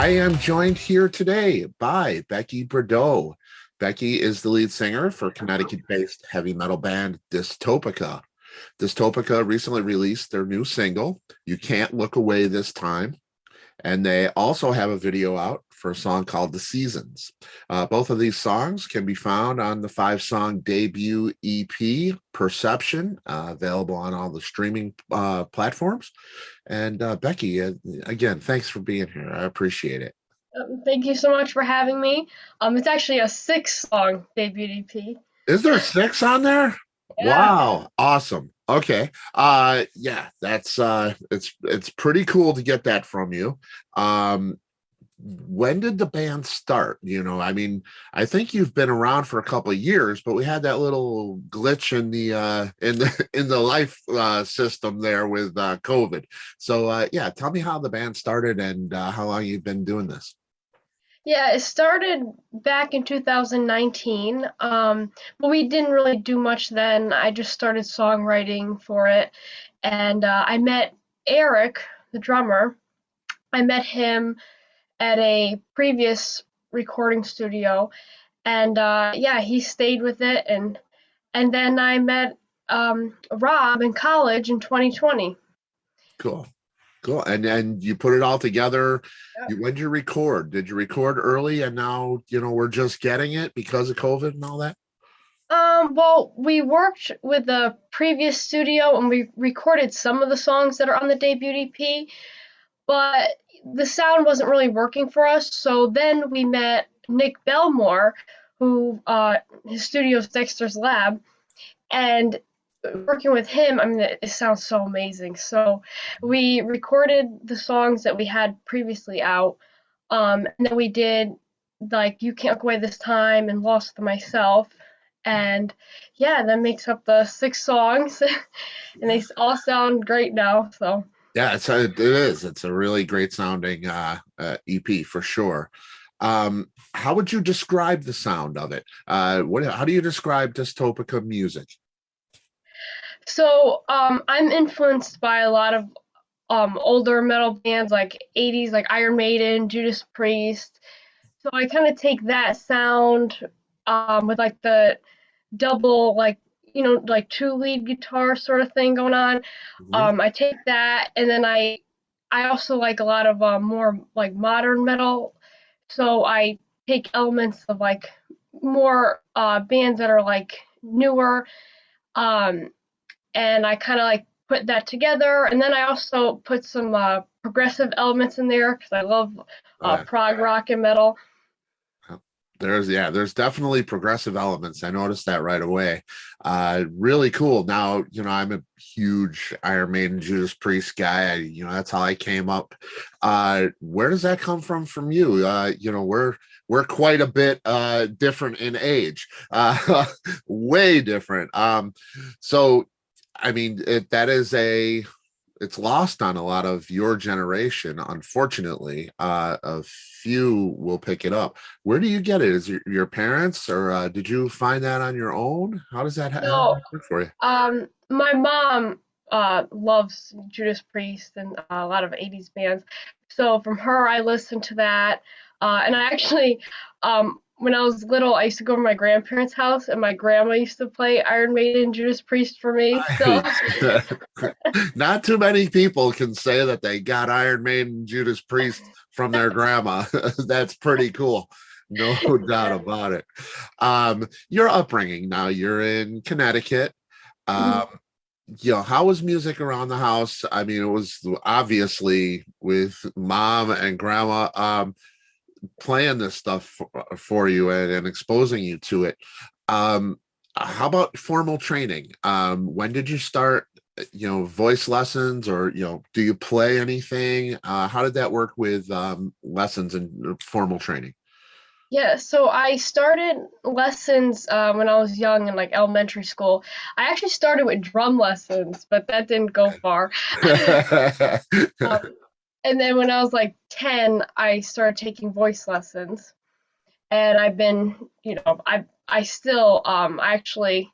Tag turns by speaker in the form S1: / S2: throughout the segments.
S1: I am joined here today by Becky Brideau. Becky is the lead singer for Connecticut-based heavy metal band Dystopica. Dystopica recently released their new single, You Can't Look Away This Time, and they also have a video out for a song called The Seasons. Both of these songs can be found on the 5-song debut EP, Perception, available on all the streaming platforms. And Becky, again, thanks for being here. I appreciate it.
S2: Thank you so much for having me. It's actually a 6-song debut EP.
S1: Is there 6 on there?
S2: Yeah.
S1: Wow, awesome. Okay. Yeah, that's it's pretty cool to get that from you. When did the band start? I mean, I think you've been around for a couple of years, but we had that little glitch in the life system there with COVID. So yeah, tell me how the band started and how long you've been doing this.
S2: Yeah, it started back in 2019, but we didn't really do much then. I just started songwriting for it, and I met Eric, the drummer. I met him at a previous recording studio, and yeah, he stayed with it, and then I met Rob in college in 2020.
S1: Cool. Cool. And you put it all together. When did you record? Did you record early and now, we're just getting it because of COVID and all that?
S2: Well, we worked with the previous studio and we recorded some of the songs that are on the debut EP, but the sound wasn't really working for us. So then we met Nick Belmore, who his studio is Dexter's Lab, and working with him, I mean, it sounds so amazing. So we recorded the songs that we had previously out, and then we did like You Can't Look Away This Time and Lost to Myself. And yeah, that makes up the 6 songs, and they all sound great now. So
S1: Yeah, it is. It's a really great sounding EP for sure. How would you describe the sound of it? How do you describe dystopica music?
S2: I'm influenced by a lot of older metal bands like 80s, like Iron Maiden, Judas Priest. So I kind of take that sound with like the double, like, like 2 lead guitar sort of thing going on.
S1: Mhm.
S2: I take that, and then I also like a lot of more like modern metal. So I take elements of like more bands that are like newer, um, and I kind of like put that together. And then I also put some progressive elements in there because I love
S1: Oh, yeah.
S2: prog rock and metal.
S1: There's definitely progressive elements. I noticed that right away. Really cool. Now, I'm a huge Iron Maiden, Judas Priest guy. That's how I came up. Where does that come from you? We're quite a bit different in age, way different. So I mean, it's lost on a lot of your generation, unfortunately. A few will pick it up. Where do you get it? Is it your parents, or did you find that on your own? How does that
S2: No,
S1: work for you?
S2: my mom loves Judas Priest and a lot of 80s bands. So from her, I listened to that. And I actually, when I was little, I used to go to my grandparents' house, and my grandma used to play Iron Maiden, Judas Priest for me. So
S1: Nice. Not too many people can say that they got Iron Maiden, Judas Priest from their grandma. That's pretty cool. No doubt about it. Your upbringing now, you're in Connecticut. Um, how was music around the house? I mean, it was obviously with mom and grandma playing this stuff for you and exposing you to it. Um, how about formal training? When did you start, voice lessons, or, do you play anything? How did that work with lessons and formal training?
S2: yeah, so I started lessons when I was young in like elementary school. I actually started with drum lessons, but that didn't go far. Um, and then when I was like 10, I started taking voice lessons. And I've been, I still I actually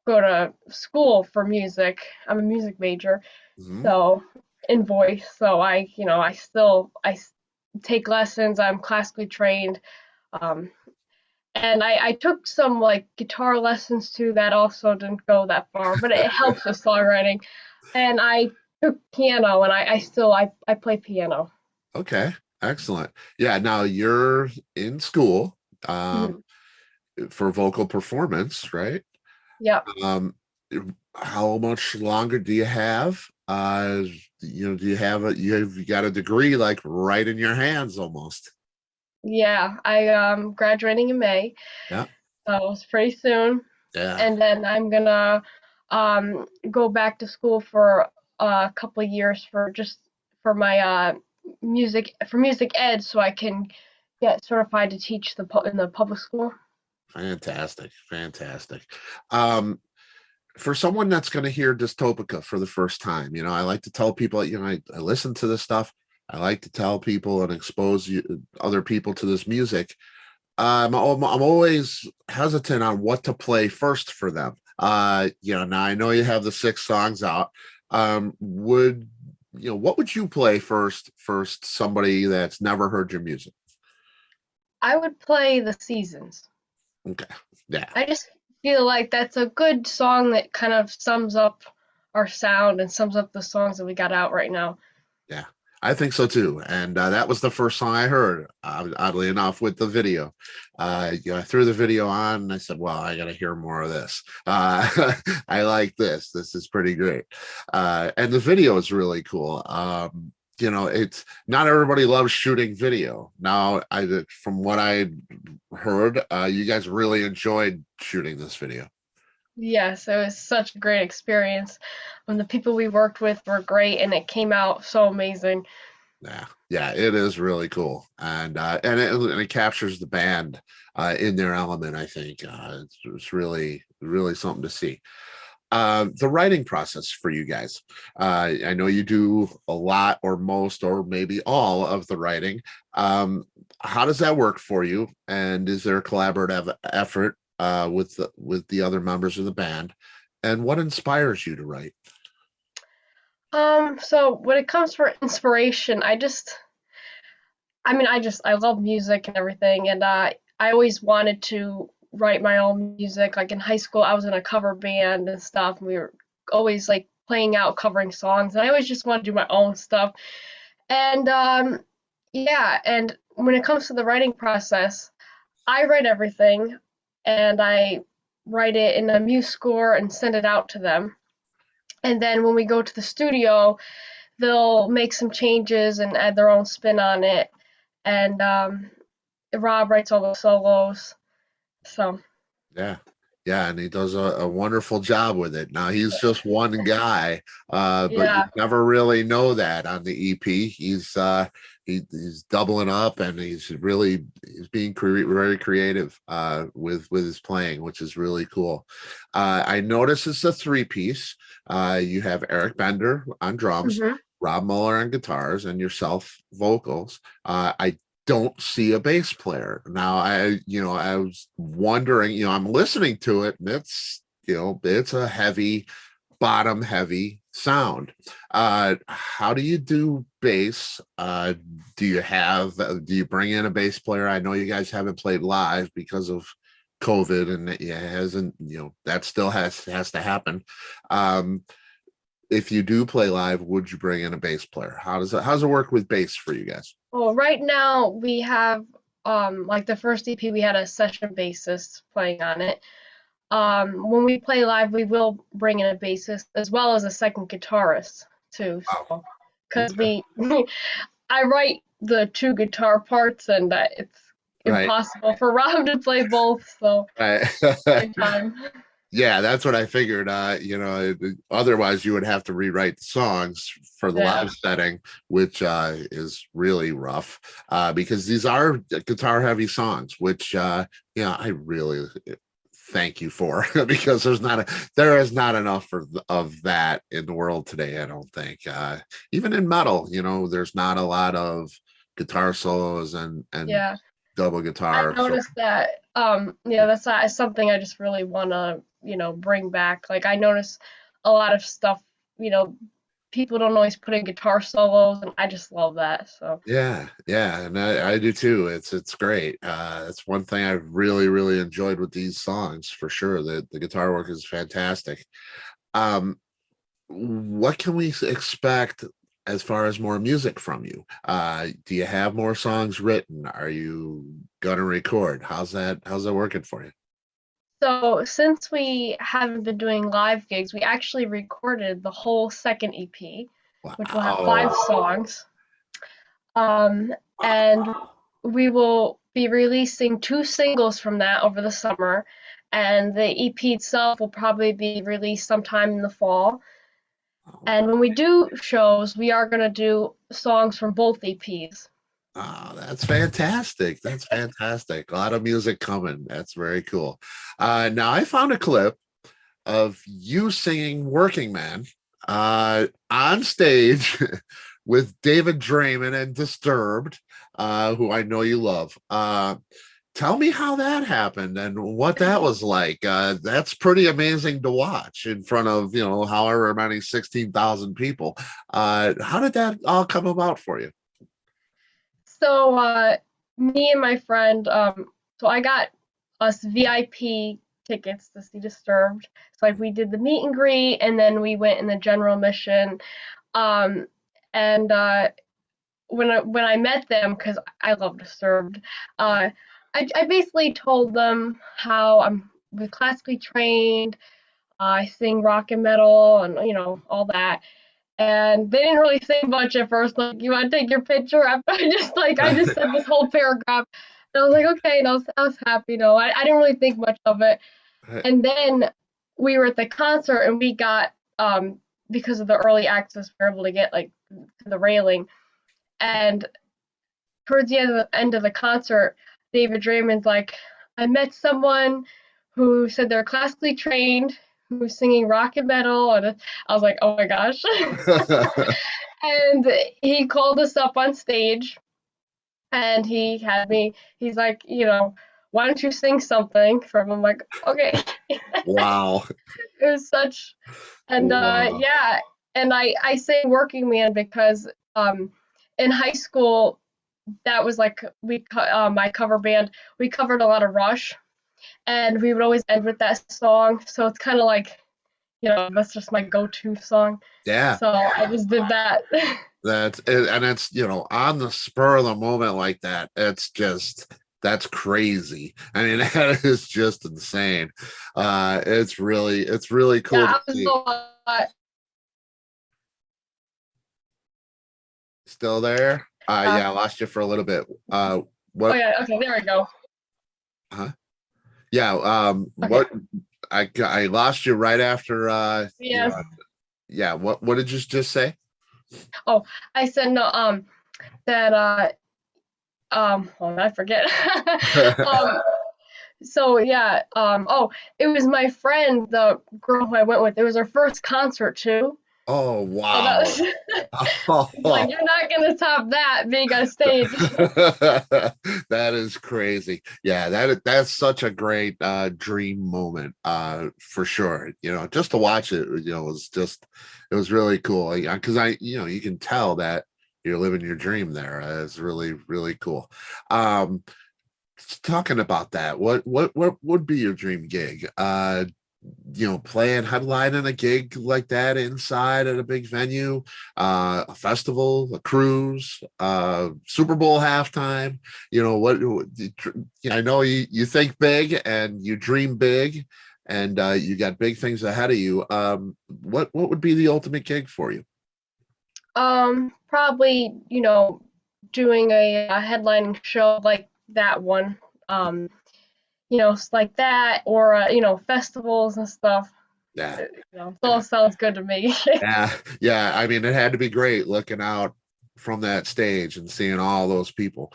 S2: go to school for music. I'm a music major,
S1: Mhm.
S2: so in voice. So I still take lessons. I'm classically trained. Um, and I took some like guitar lessons too. That also didn't go that far, but it helps with songwriting. And I took piano, and I play piano.
S1: Okay, excellent. Yeah, now you're in school
S2: Mhm.
S1: for vocal performance, right?
S2: Yeah.
S1: Um, how much longer do you have? Do you have you got a degree like right in your hands almost?
S2: Yeah, I graduating in May,
S1: Yeah,
S2: so it's pretty soon.
S1: yeah,
S2: And then I'm gonna go back to school for a couple of years for just for my music ed, so I can get certified to teach in the public school.
S1: fantastic, fantastic. Um, for someone that's going to hear Dystopica for the first time, I like to tell people, I listen to this stuff. I like to tell people and expose other people to this music. I'm always hesitant on what to play first for them. Now I know you have the 6 songs out. Would what would you play first somebody that's never heard your music?
S2: I would play The Seasons.
S1: Okay. Yeah.
S2: I just feel like that's a good song that kind of sums up our sound and sums up the songs that we got out right now.
S1: Yeah, I think so too. And that was the first song I heard, oddly enough, with the video. I threw the video on and I said, well, I got to hear more of this. I like this. This is pretty great. And the video is really cool. It's not everybody loves shooting video. Now, from what I heard, you guys really enjoyed shooting this video.
S2: Yes, it was such a great experience. The people we worked with were great, and it came out so amazing.
S1: Yeah, yeah, it is really cool, and it captures the band in their element. I think it's really really something to see. The writing process for you guys. I know you do a lot, or most, or maybe all of the writing. How does that work for you? And is there a collaborative effort with the other members of the band? And what inspires you to write?
S2: So when it comes for inspiration, I love music and everything, and I always wanted to write my own music. Like in high school, I was in a cover band and stuff, and we were always like playing out covering songs, and I always just want to do my own stuff. And yeah, and when it comes to the writing process, I write everything, and I write it in a muse score and send it out to them. And then when we go to the studio, they'll make some changes and add their own spin on it. And Rob writes all the solos. So
S1: Yeah. Yeah, and he does a wonderful job with it. Now he's just one guy, but you
S2: yeah,
S1: never really know that on the EP. He's doubling up, and he's being very creative with his playing, which is really cool. I notice it's a 3-piece. You have Eric Bender on drums,
S2: hmm
S1: Rob Muller on guitars, and yourself vocals. I don't see a bass player. Now I was wondering, I'm listening to it, and it's a heavy, bottom heavy sound. How do you do bass? Do you bring in a bass player? I know you guys haven't played live because of COVID, and it hasn't, that still has to happen. Um, if you do play live, would you bring in a bass player? How's it work with bass for you guys?
S2: well, right now we have like the first EP, we had a session bassist playing on it. When we play live, we will bring in a bassist as well as a second guitarist too.
S1: Oh,
S2: So, because
S1: okay.
S2: I write the two guitar parts, and it's
S1: Right.
S2: impossible for Rob to play both. So,
S1: Right.
S2: same time.
S1: Yeah, that's what I figured. Otherwise you would have to rewrite the songs for the
S2: Yeah.
S1: live setting, which is really rough because these are guitar heavy songs, which I really thank you for because there is not enough of that in the world today. I don't think even in metal, there's not a lot of guitar solos and
S2: Yeah.
S1: double
S2: I
S1: guitar. So
S2: noticed that yeah, that's something I just really want to, bring back. Like I notice a lot of stuff, you know, people don't always put in guitar solos, and I just love that. So
S1: yeah, and I do too. It's great. It's one thing I've really enjoyed with these songs for sure. The guitar work is fantastic. Um, what can we expect as far as more music from you? Do you have more songs written? Are you gonna record? How's that working for you?
S2: so since we haven't been doing live gigs, we actually recorded the whole second EP, which will have five
S1: Wow.
S2: songs. Um, and we will be releasing two singles from that over the summer, and the EP itself will probably be released sometime in the fall. And when we do shows, we are going to do songs from both EPs.
S1: Oh, that's fantastic. That's fantastic. A lot of music coming. That's very cool. Now I found a clip of you singing Working Man on stage with David Draiman and Disturbed, who I know you love. Tell me how that happened and what that was like. That's pretty amazing to watch in front of, however many 16,000 people. How did that all come about for you?
S2: So, me and my friend, so I got us VIP tickets to see Disturbed. So, like, we did the meet and greet, and then we went in the general admission. Um, and when I met them, because I love Disturbed, I basically told them how I'm classically trained. I sing rock and metal, and all that. And they didn't really say much at first. Like, you want to take your picture? After I just said this whole paragraph, and I was like, okay, and I was happy. I didn't really think much of it. And then we were at the concert, and we got because of the early access, we were able to get like to the railing. And towards the end of the concert, David Draiman's like, I met someone who said they're classically trained, who was singing rock and metal, and I was like, oh my gosh. And he called us up on stage, and he's like, why don't you sing something from him? I'm like, okay.
S1: Wow.
S2: It was such, and
S1: Wow.
S2: yeah, and I say Working Man because in high school, that was like my cover band. We covered a lot of Rush, and we would always end with that song. So it's kind of like, that's just my go-to song.
S1: Yeah.
S2: So I just did that.
S1: That's it, and it's on the spur of the moment like that. That's crazy. I mean, that is just insane. It's really
S2: Yeah,
S1: cool to
S2: I was
S1: see. Still there?
S2: uh,
S1: Yeah, I lost you for a little bit.
S2: oh
S1: What?
S2: yeah, okay, there we go.
S1: Huh? Yeah.
S2: Okay,
S1: What? I lost you right after.
S2: yes.
S1: Yeah. What did you just say?
S2: Oh, I said no. That I forget. um, so yeah. Oh, it was my friend, the girl who I went with. It was her first concert too.
S1: Oh
S2: So that
S1: wow.
S2: was like, you're not gonna top that being on stage.
S1: That is crazy. Yeah, that's such a great dream moment for sure. Just to watch it, it was really cool. Because you can tell that you're living your dream there. It's really cool. Um Talking about that, what would be your dream gig? Playing headlining a gig like that inside at a big venue, a festival, a cruise, Super Bowl halftime. I know you think big and you dream big, and you got big things ahead of you. What would be the ultimate gig for you?
S2: Probably, doing a headlining show like that one. Um, like that, or festivals and stuff.
S1: Yeah.
S2: It all sounds good to me.
S1: Yeah. I mean, it had to be great looking out from that stage and seeing all those people.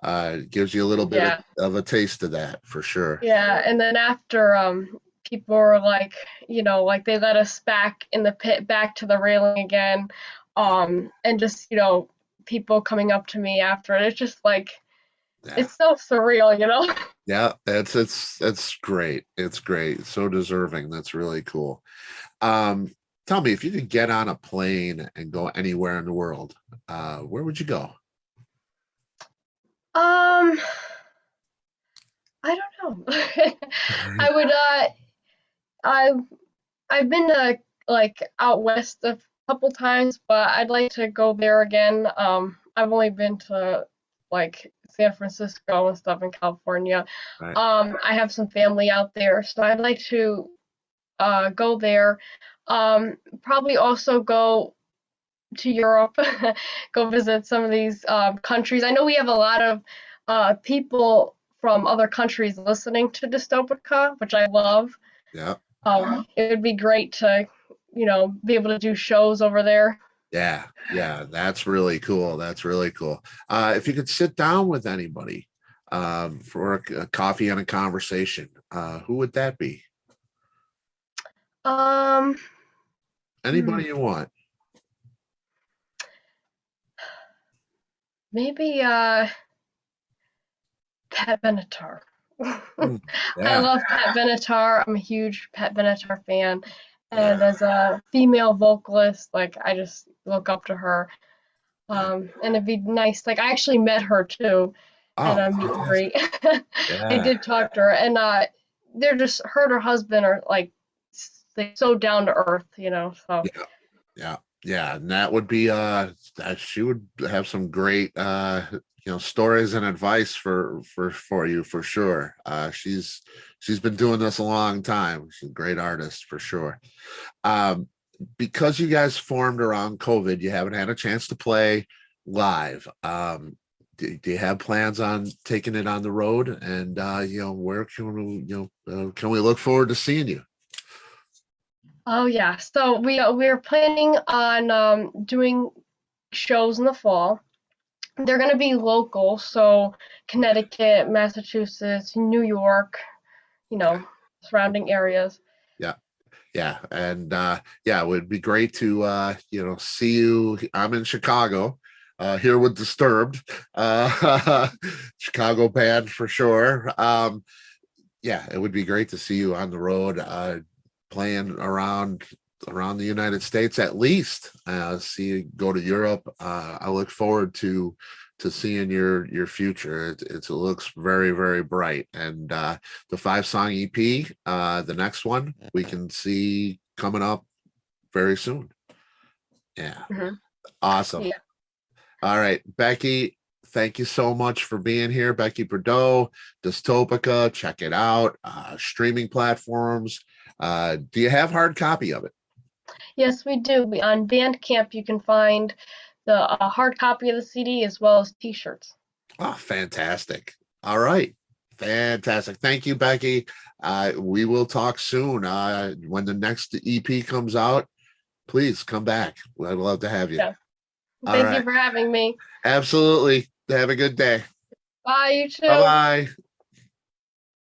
S1: It gives you a little bit
S2: Yeah,
S1: of a taste of that for sure.
S2: yeah. And then after, people were like, like they let us back in the pit, back to the railing again, and just people coming up to me after it. It's just like,
S1: Yeah.
S2: it's so surreal.
S1: Yeah. It's great. It's great. So deserving. That's really cool. Um, tell me, if you could get on a plane and go anywhere in the world, where would you go?
S2: Um, I don't know. I would I I've been to like out west a couple times, but I'd like to go there again. I've only been to like San Francisco and stuff in California.
S1: Right.
S2: I have some family out there, so I'd like to go there. Probably also go to Europe, go visit some of these countries. I know we have a lot of people from other countries listening to Dystopica, which I love.
S1: Yeah.
S2: It would be great to, be able to do shows over there.
S1: Yeah. Yeah. That's really cool. That's really cool. If you could sit down with anybody for a coffee and a conversation, who would that be?
S2: Um, hmm,
S1: Anybody you want.
S2: maybe Pat Benatar.
S1: Mm,
S2: I
S1: yeah.
S2: love Pat Benatar. I'm a huge Pat Benatar fan.
S1: Yeah.
S2: And as a female vocalist, like I just look up to her.
S1: Yeah.
S2: And it'd be nice. Like I actually met her too at
S1: Oh,
S2: a meet and
S1: fantastic.
S2: greet. I
S1: Yeah.
S2: did talk to her, and they're just her and her husband are like so down to earth, So
S1: Yeah. Yeah. Yeah. And that would be she would have some great stories and advice for you for sure. She's been doing this a long time. She's a great artist for sure. Um because you guys formed around COVID, you haven't had a chance to play live. Do you have plans on taking it on the road? And where can we, can we look forward to seeing you?
S2: oh yeah, so we're planning on doing shows in the fall. They're gonna be local, so Connecticut, Massachusetts, New York, you know, surrounding areas.
S1: Yeah. Yeah. And yeah, it would be great to see you. I'm in Chicago, here with Disturbed, Chicago band for sure. Yeah, it would be great to see you on the road, playing around the United States at least. See you go to Europe. I look forward to seeing your future. It looks very, very bright. And the 5-song EP, the next one we can see coming up very soon. Yeah,
S2: Hmm.
S1: awesome.
S2: Yeah.
S1: All right, Becky, thank you so much for being here. Becky Brideau, Dystopica, check it out. Streaming platforms. Do you have hard copy of it?
S2: Yes, we do. On Bandcamp, you can find the hard copy of the CD as well as T-shirts.
S1: Oh, fantastic. All right. Fantastic. Thank you, Becky. We will talk soon. When the next EP comes out, please come back. I'd love to have you.
S2: Yeah.
S1: All
S2: Thank you
S1: right.
S2: for having me.
S1: Absolutely. Have a good day.
S2: Bye, you
S1: Bye
S2: too.
S1: bye.